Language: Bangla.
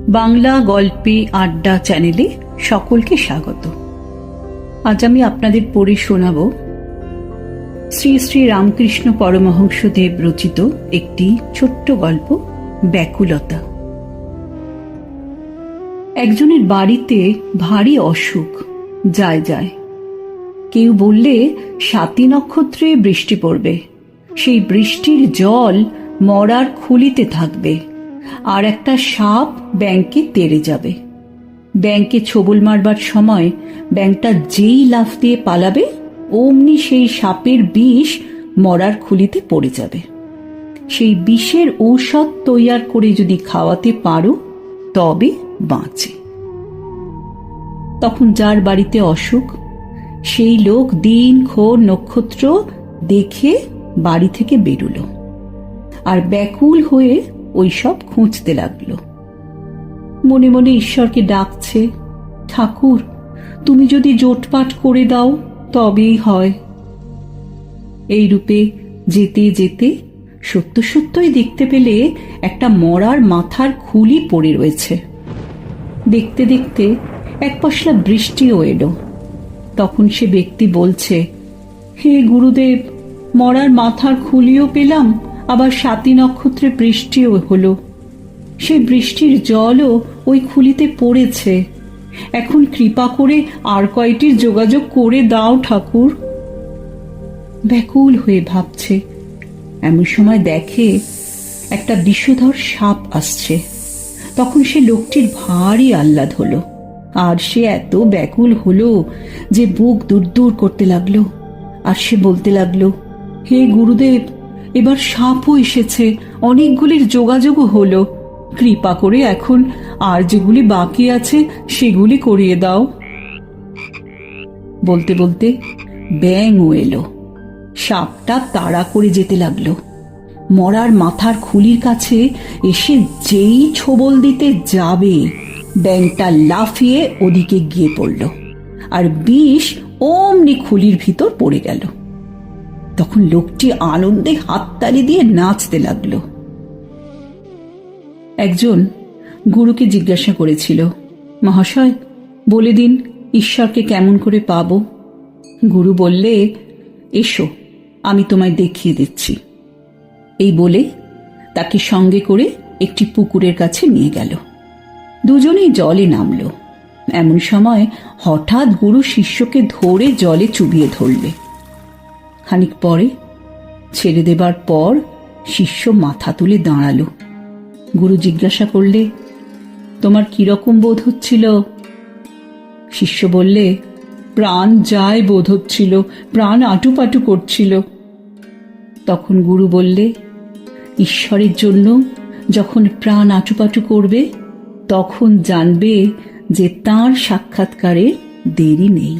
বাংলা গল্পে আড্ডা চ্যানেলে সকলকে স্বাগত। আজ আমি আপনাদের পড়ে শোনাব শ্রী শ্রী রামকৃষ্ণ পরমহংসদেব রচিত একটি ছোট্ট গল্প, ব্যাকুলতা। একজনের বাড়িতে ভারী অসুখ, যায় যায়। কেউ বললে স্বাতী নক্ষত্রে বৃষ্টি পড়বে, সেই বৃষ্টির জল মরার খুলিতে থাকবে, আর একটা সাপ ব্যাঙকে তেড়ে যাবে। ব্যাঙকে ছোবল মারবার সময় ব্যাঙটা যেই লাফ দিয়ে পালাবে, অমনি সেই সাপের বিষ মরার খুলিতে পড়ে যাবে। সেই বিষের ঔষধ তৈয়ার করে যদি খাওয়াতে পারো তবে বাঁচে। তখন যার বাড়িতে অসুখ, সেই লোক দিনক্ষণ নক্ষত্র দেখে বাড়ি থেকে বেরুলো, আর ব্যাকুল হয়ে ওই সব খুঁজতে লাগলো। মনে মনে ঈশ্বরকে ডাকছে, ঠাকুর তুমি যদি জোটপাট করে দাও তবেই হয়। এই রূপে যেতে যেতে সত্য সত্যই দেখতে পেলে একটা মরার মাথার খুলি পড়ে রয়েছে। দেখতে দেখতে এক পশলা বৃষ্টিও এলো। তখন সে ব্যক্তি বলছে, হে গুরুদেব, মরার মাথার খুলিও পেলাম, আবার স্বাতী নক্ষত্রে বৃষ্টিও হলো। সেই বৃষ্টির জলও ওই খুলিতে পড়েছে। এখন কৃপা করে আর কয়টির যোগাযোগ করে দাও ঠাকুর। ব্যাকুল হয়ে ভাবছে, এমন সময় দেখে একটা বিষধর সাপ আসছে। তখন সে লোকটির ভারী আহ্লাদ হলো, আর সে এত ব্যাকুল হলো যে বুক দূর দূর করতে লাগলো। আর সে বলতে লাগলো, হে গুরুদেব, এবার সাপও এসেছে, অনেকগুলির যোগাযোগও হলো, কৃপা করে এখন আর যেগুলি বাকি আছে সেগুলি করিয়ে দাও। বলতে বলতে ব্যাঙও এলো। সাপটা তাড়া করে যেতে লাগলো। মরার মাথার খুলির কাছে এসে যেই ছোবল দিতে যাবে, ব্যাঙটা লাফিয়ে ওদিকে গিয়ে পড়ল, আর বিষ অমনি খুলির ভিতর পড়ে গেল। তখন লোকটি আনন্দে হাততালি দিয়ে নাচতে লাগলো। একজন গুরুকে জিজ্ঞাসা করেছিল, মহাশয় বলে দিন ঈশ্বরকে কেমন করে পাব? গুরু বললে, এসো আমি তোমায় দেখিয়ে দিচ্ছি। এই বলে তাকে সঙ্গে করে একটি পুকুরের কাছে নিয়ে গেল। দুজনেই জলে নামল। এমন সময় হঠাৎ গুরু শিষ্যকে ধরে জলে চুবিয়ে ধরলে। খানিক পরে ছেড়ে দেবার পর শিষ্য মাথা তুলে দাঁড়ালো। গুরু জিজ্ঞাসা করলে, তোমার কিরকম বোধ হচ্ছিল? শিষ্য বললে, প্রাণ যায় বোধ হচ্ছিল, প্রাণ আটুপাটু করছিল। তখন গুরু বললে, ঈশ্বরের জন্য যখন প্রাণ আটুপাটু করবে তখন জানবে যে তাঁর সাক্ষাৎকারে দেরি নেই।